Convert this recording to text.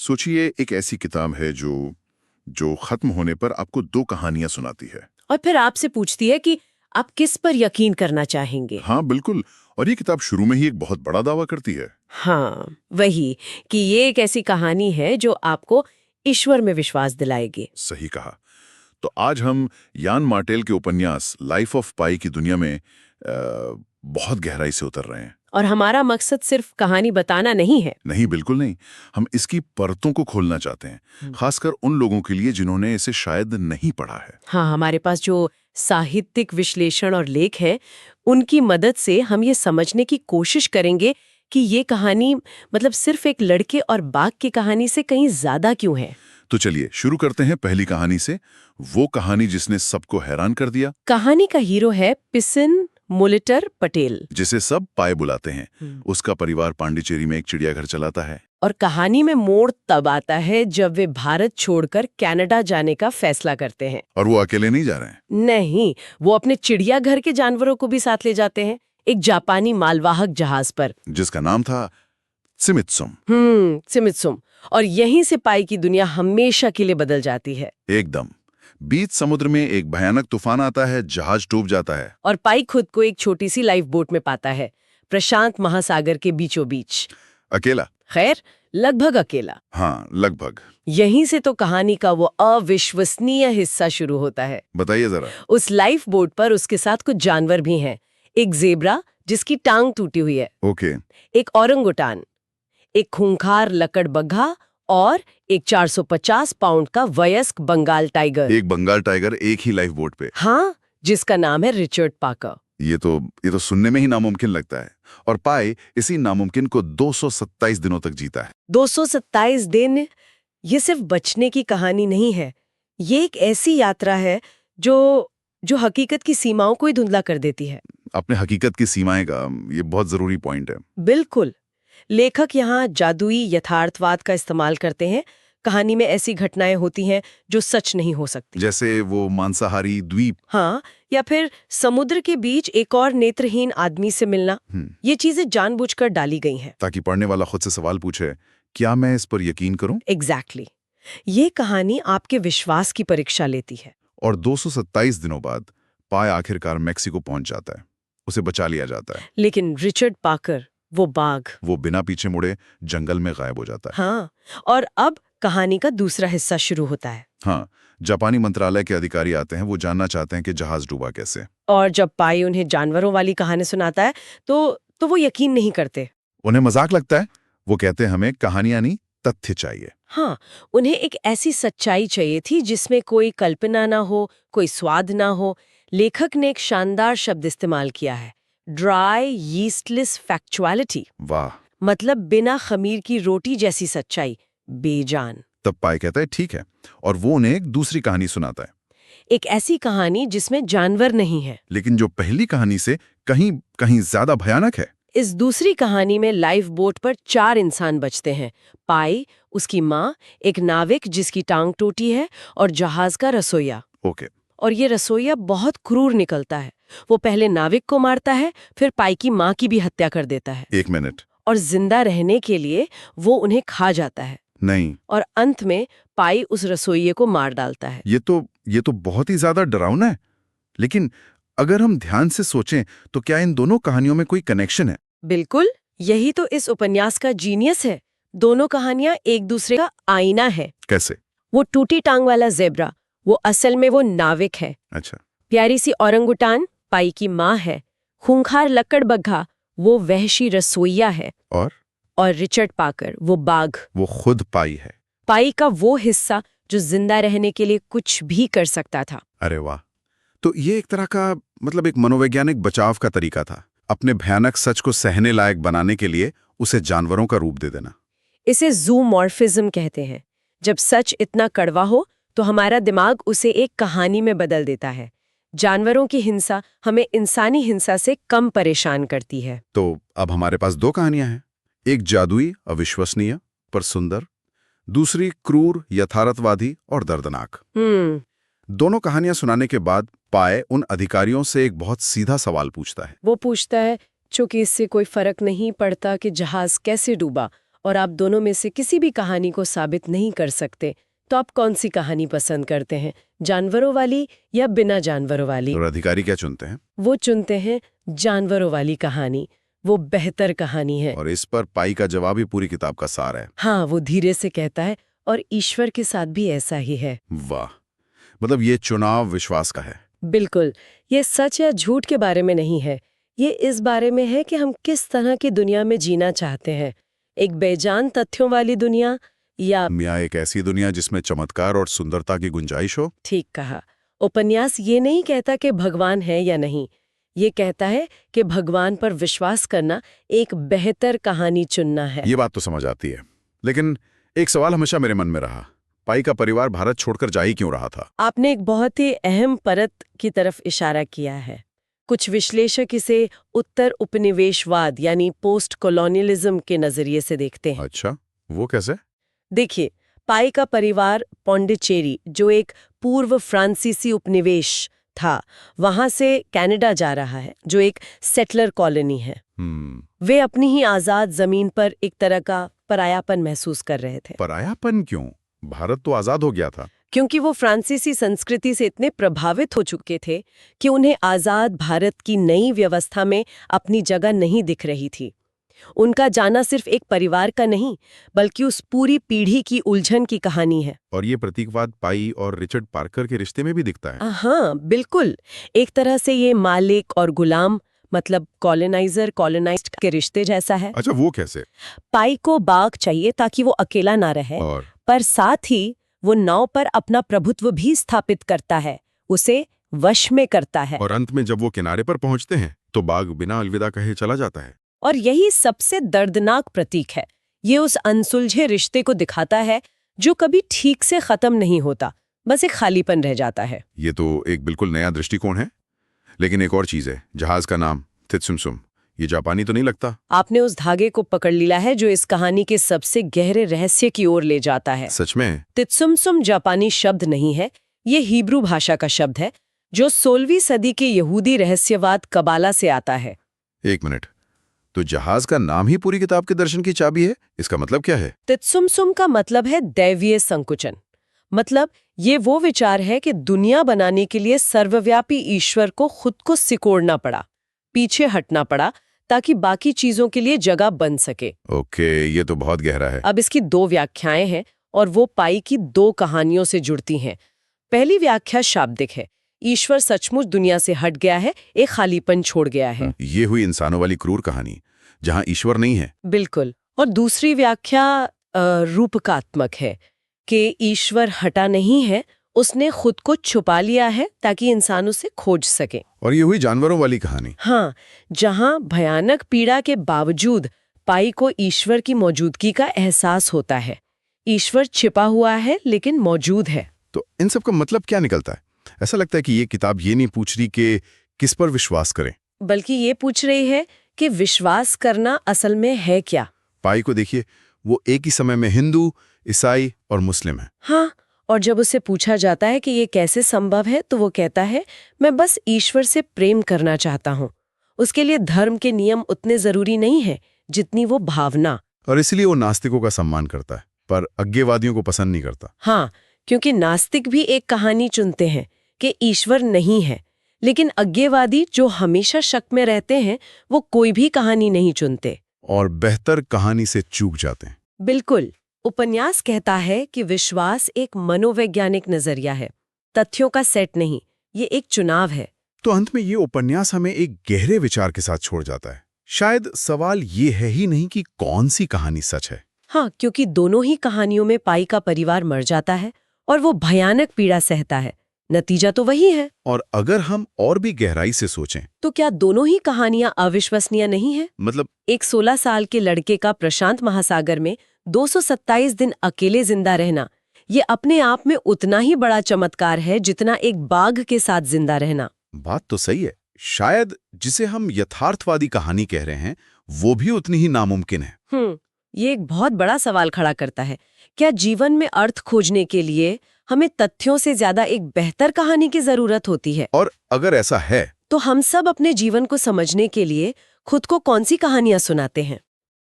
सोचिए एक ऐसी किताब है जो जो खत्म होने पर आपको दो कहानियां सुनाती है। और फिर आपसे पूछती है कि आप किस पर यकीन करना चाहेंगे। हाँ बिल्कुल। और ये किताब शुरू में ही एक बहुत बड़ा दावा करती है। हाँ, वही कि ये एक ऐसी कहानी है जो आपको ईश्वर में विश्वास दिलाएगी। सही कहा। तो आज हम यान मार्टेल के उपन्यास लाइफ ऑफ पाई की दुनिया में बहुत गहराई से उतर रहे हैं। और हमारा मकसद सिर्फ कहानी बताना नहीं है। नहीं, बिल्कुल नहीं। हम इसकी परतों को खोलना चाहते हैं, खासकर उन लोगों के लिए जिन्होंने इसे शायद नहीं पढ़ा है। हाँ, हमारे पास जो साहित्यिक विश्लेषण और लेख है, उनकी मदद से हम ये समझने की कोशिश करेंगे कि ये कहानी मतलब सिर्फ एक लड़के और बाघ की कहानी से कहीं ज्यादा क्यों है। तो चलिए शुरू करते हैं पहली कहानी से, वो कहानी जिसने सबको हैरान कर दिया। कहानी का हीरो है पिसिन मोलिटर पटेल, जिसे सब पाए बुलाते हैं। उसका परिवार पांडिचेरी में एक चिड़ियाघर चलाता है। और कहानी में मोड़ तब आता है जब वे भारत छोड़कर कनाडा जाने का फैसला करते हैं। और वो अकेले नहीं जा रहे हैं। नहीं, वो अपने चिड़ियाघर के जानवरों को भी साथ ले जाते हैं, एक जापानी मालवाहक जहाज पर, जिसका नाम था सिमित्सुम। सिमित्सुम। और यहीं से पाई की दुनिया हमेशा के लिए बदल जाती है। एकदम। बीच समुद्र में एक भयानक तूफान आता है, जहाज डूब जाता है। और पाई खुद को एक छोटी सी लाइफ बोट में पाता है, प्रशांत महासागर के बीचों बीच। अकेला? खैर, लगभग अकेला। हाँ, लगभग। यहीं से तो कहानी का वो अविश्वसनीय हिस्सा शुरू होता है। बताइए जरा। उस लाइफ बोट पर उसके साथ कुछ जानवर भी हैं। एक जेब्रा जिसकी टांग टूटी हुई है, ओके। एक औरंगुटान, एक खूंखार लकड़बग्घा और एक 450 पाउंड का वयस्क बंगाल टाइगर। एक बंगाल टाइगर एक ही लाइफ बोट पे? हाँ, जिसका नाम है रिचर्ड पाकर। ये तो सुनने में ही नामुमकिन लगता है। और पाई इसी नामुमकिन को 227 दिनों तक जीता है। 227 दिन? ये सिर्फ बचने की कहानी नहीं है, ये एक ऐसी यात्रा है जो हकीकत की सीमाओं को ही धुंधला कर देती है। अपने हकीकत की सीमाएं का ये बहुत जरूरी पॉइंट है। बिल्कुल। लेखक यहाँ जादुई यथार्थवाद का इस्तेमाल करते हैं। कहानी में ऐसी घटनाएं होती हैं जो सच नहीं हो सकती, जैसे वो मांसाहारी द्वीप। हाँ, या फिर समुद्र के बीच एक और नेत्रहीन आदमी से मिलना। ये चीजें जानबूझकर डाली गई हैं। ताकि पढ़ने वाला खुद से सवाल पूछे, क्या मैं इस पर यकीन करूं? एग्जैक्टली। ये कहानी आपके विश्वास की परीक्षा लेती है। और 227 दिनों बाद पाई आखिरकार मेक्सिको पहुंच जाता है। उसे बचा लिया जाता है। लेकिन रिचर्ड पाकर, वो बाघ, वो बिना पीछे मुड़े जंगल में गायब हो जाता है। हाँ, और अब कहानी का दूसरा हिस्सा शुरू होता है। हाँ, जापानी मंत्रालय के अधिकारी आते हैं। वो जानना चाहते हैं कि जहाज डूबा कैसे। और जब पाई उन्हें जानवरों वाली कहानी सुनाता है तो वो यकीन नहीं करते। उन्हें मजाक लगता है। वो कहते हैं हमें कहानियां नहीं, तथ्य चाहिए। हाँ, उन्हें एक ऐसी सच्चाई चाहिए थी जिसमें कोई कल्पना ना हो, कोई स्वाद ना हो। लेखक ने एक शानदार शब्द इस्तेमाल किया है, ड्राई यीस्टलेस फैक्चुअलिटी। वाह। मतलब बिना खमीर की रोटी जैसी सच्चाई, बेजान। तब पाई कहता है ठीक है, और वो उन्हें एक दूसरी कहानी सुनाता है। एक ऐसी कहानी जिसमें जानवर नहीं है, लेकिन जो पहली कहानी से कहीं कहीं ज्यादा भयानक है। इस दूसरी कहानी में लाइफ बोट पर 4 इंसान बचते हैं। पाई, उसकी माँ, एक नाविक जिसकी टांग टूटी है, और जहाज का रसोइया। ओके। और ये रसोइया बहुत क्रूर निकलता है। वो पहले नाविक को मारता है, फिर पाई की माँ की भी हत्या कर देता है। एक मिनट। और जिंदा रहने के लिए वो उन्हें खा जाता है। नहीं। और अंत में पाई उस रसोइये को मार डालता है। ये तो बहुत ही ज्यादा डरावना है। लेकिन अगर हम ध्यान से सोचें तो क्या इन दोनों कहानियों में कोई कनेक्शन है? बिल्कुल, यही तो इस उपन्यास का जीनियस है। दोनों कहानियां एक दूसरे का आईना है। कैसे? वो टूटी टांग वाला जेब्रा, वो असल में वो नाविक है। अच्छा। प्यारी सी औरंगुटान पाई की माँ है। खूंखार लकड़बग्घा वो वहशी रसोइया है। और रिचर्ड पाकर वो बाघ, वो खुद पाई है। पाई का वो हिस्सा जो जिंदा रहने के लिए कुछ भी कर सकता था। अरे वाह। तो ये एक तरह का मतलब एक मनोवैज्ञानिक बचाव का तरीका था, अपने भयानक सच को सहने लायक बनाने के लिए उसे जानवरों का रूप दे देना। इसे ज़ूमॉर्फिज्म कहते हैं। जब सच इतना कड़वा हो तो हमारा दिमाग उसे एक कहानी में बदल देता है। जानवरों की हिंसा हमें इंसानी हिंसा से कम परेशान करती है। तो अब हमारे पास दो कहानियां हैं, एक जादुई अविश्वसनीय पर सुंदर, दूसरी क्रूर यथार्थवादी और दर्दनाक। दोनों कहानियां सुनाने के बाद पाए उन अधिकारियों से एक बहुत सीधा सवाल पूछता है। वो पूछता है, चूंकि इससे कोई फर्क नहीं पड़ता कि जहाज कैसे डूबा और आप दोनों में से किसी भी कहानी को साबित नहीं कर सकते, तो आप कौन सी कहानी पसंद करते हैं, जानवरों वाली या बिना जानवरों वाली? और अधिकारी क्या चुनते हैं? वो चुनते हैं जानवरों वाली कहानी। वो बेहतर कहानी है। और इस पर पाई का जवाब ही पूरी किताब का सार है। हाँ, वो धीरे से कहता है, और ईश्वर के साथ भी ऐसा ही है। वाह, मतलब ये चुनाव विश्वास का है। बिल्कुल, ये सच या झूठ के बारे में नहीं है। ये इस बारे में है कि हम किस तरह की दुनिया में जीना चाहते हैं, एक बेजान तथ्यों वाली दुनिया या एक ऐसी दुनिया जिसमें चमत्कार और सुंदरता की गुंजाइश हो। ठीक कहा। उपन्यास ये नहीं कहता कि भगवान है या नहीं, ये कहता है कि भगवान पर विश्वास करना एक बेहतर कहानी चुनना है। ये बात तो समझ आती है, लेकिन एक सवाल हमेशा मेरे मन में रहा, पाई का परिवार भारत छोड़कर जा ही क्यों रहा था? आपने एक बहुत ही अहम परत की तरफ इशारा किया है। कुछ विश्लेषक इसे उत्तर उपनिवेशवाद यानी पोस्ट कॉलोनियलिज्म के नजरिए से देखते हैं। अच्छा, वो कैसे? देखिए, पाई का परिवार पौंडीचेरी, जो एक पूर्व फ्रांसीसी उपनिवेश था, वहां से कनाडा जा रहा है, जो एक सेटलर कॉलोनी है। वे अपनी ही आजाद जमीन पर एक तरह का परायापन महसूस कर रहे थे। परायापन क्यों? भारत तो आजाद हो गया था। क्योंकि वो फ्रांसीसी संस्कृति से इतने प्रभावित हो चुके थे कि उन्हें आजाद भारत की नई व्यवस्था में अपनी जगह नहीं दिख रही थी। उनका जाना सिर्फ एक परिवार का नहीं, बल्कि उस पूरी पीढ़ी की उलझन की कहानी है। और ये प्रतीकवाद पाई और रिचर्ड पार्कर के रिश्ते में भी दिखता है। हाँ, बिल्कुल। एक तरह से ये मालिक और गुलाम, मतलब कॉलोनाइजर कॉलोनाइज्ड के रिश्ते जैसा है। अच्छा, वो कैसे? पाई को बाग चाहिए ताकि वो अकेला ना रहे, पर साथ ही वो नाव पर अपना प्रभुत्व भी स्थापित करता है, उसे वश में करता है। और अंत में जब वो किनारे पर पहुंचते हैं तो बाग बिना अलविदा कहे चला जाता है। और यही सबसे दर्दनाक प्रतीक है। ये उस अनसुलझे रिश्ते को दिखाता है जो कभी ठीक से खत्म नहीं होता, बस एक खालीपन रह जाता है। ये तो एक बिल्कुल नया दृष्टिकोण है। लेकिन एक और चीज है, जहाज का नाम तित्सुमसुम, ये जापानी तो नहीं लगता? आपने उस धागे को पकड़ लिया है जो इस कहानी के सबसे गहरे रहस्य की ओर ले जाता है। सच में? तित्सुमसुम जापानी शब्द नहीं है, ये हिब्रू भाषा का शब्द है जो 16वीं सदी के यहूदी रहस्यवाद कबाला से आता है। एक मिनट, तो जहाज का नाम ही पूरी किताब के दर्शन की चाबी है? इसका मतलब क्या है? तित्सुमसुम का मतलब है दैवीय संकुचन। मतलब ये वो विचार है कि दुनिया बनाने के लिए सर्वव्यापी ईश्वर को खुद को सिकोड़ना पड़ा, पीछे हटना पड़ा, ताकि बाकी चीजों के लिए जगह बन सके। ओके, ये तो बहुत गहरा है। अब इसकी 2 व्याख्याएं हैं और वो पाई की 2 कहानियों से जुड़ती हैं। पहली व्याख्या शाब्दिक है, ईश्वर सचमुच दुनिया से हट गया है, एक खालीपन छोड़ गया है। ये हुई इंसानों वाली क्रूर कहानी जहां ईश्वर नहीं है। बिल्कुल। और दूसरी व्याख्या रूपकात्मक है कि ईश्वर हटा नहीं है, उसने खुद को छुपा लिया है ताकि इंसान उसे खोज सके। और ये हुई जानवरों वाली कहानी। हाँ, जहां भयानक पीड़ा के बावजूद पाई को ईश्वर की मौजूदगी का एहसास होता है। ईश्वर छिपा हुआ है लेकिन मौजूद है। तो इन सब का मतलब क्या निकलता है? ऐसा लगता है कि ये किताब ये नहीं पूछ रही कि किस पर विश्वास करें, बल्कि ये पूछ रही है कि विश्वास करना असल में है क्या। पाई को देखिए, वो एक ही समय में हिंदू, ईसाई और मुस्लिम है। हाँ, और जब उससे पूछा जाता है कि ये कैसे संभव है, तो वो कहता है, मैं बस ईश्वर से प्रेम करना चाहता हूँ। उसके लिए धर्म के नियम उतने जरूरी नहीं है जितनी वो भावना। और इसलिए वो नास्तिकों का सम्मान करता है, पर अज्ञेयवादियों को पसंद नहीं करता। हाँ, क्योंकि नास्तिक भी एक कहानी चुनते हैं कि ईश्वर नहीं है, लेकिन अज्ञेयवादी जो हमेशा शक में रहते हैं, वो कोई भी कहानी नहीं चुनते और बेहतर कहानी से चूक जाते हैं। बिल्कुल। उपन्यास कहता है कि विश्वास एक मनोवैज्ञानिक नजरिया है, तथ्यों का सेट नहीं, ये एक चुनाव है। तो अंत में ये उपन्यास हमें एक गहरे विचार के साथ छोड़ जाता है। शायद सवाल ये है ही नहीं कि कौन सी कहानी सच है। हाँ, क्योंकि दोनों ही कहानियों में पाई का परिवार मर जाता है और वो भयानक पीड़ा सहता है। नतीजा तो वही है। और अगर हम और भी गहराई से सोचें, तो क्या दोनों ही कहानियां अविश्वसनीय नहीं है? मतलब एक 16 साल के लड़के का प्रशांत महासागर में 227 दिन अकेले जिंदा रहना, ये अपने आप में उतना ही बड़ा चमत्कार है जितना एक बाघ के साथ जिंदा रहना। बात तो सही है। शायद जिसे हम यथार्थवादी कहानी कह रहे हैं, वो भी उतनी ही नामुमकिन है। ये एक बहुत बड़ा सवाल खड़ा करता है। क्या जीवन में अर्थ खोजने के लिए हमें तथ्यों से ज्यादा एक बेहतर कहानी की जरूरत होती है? और अगर ऐसा है, तो हम सब अपने जीवन को समझने के लिए खुद को कौन सी कहानियां सुनाते हैं?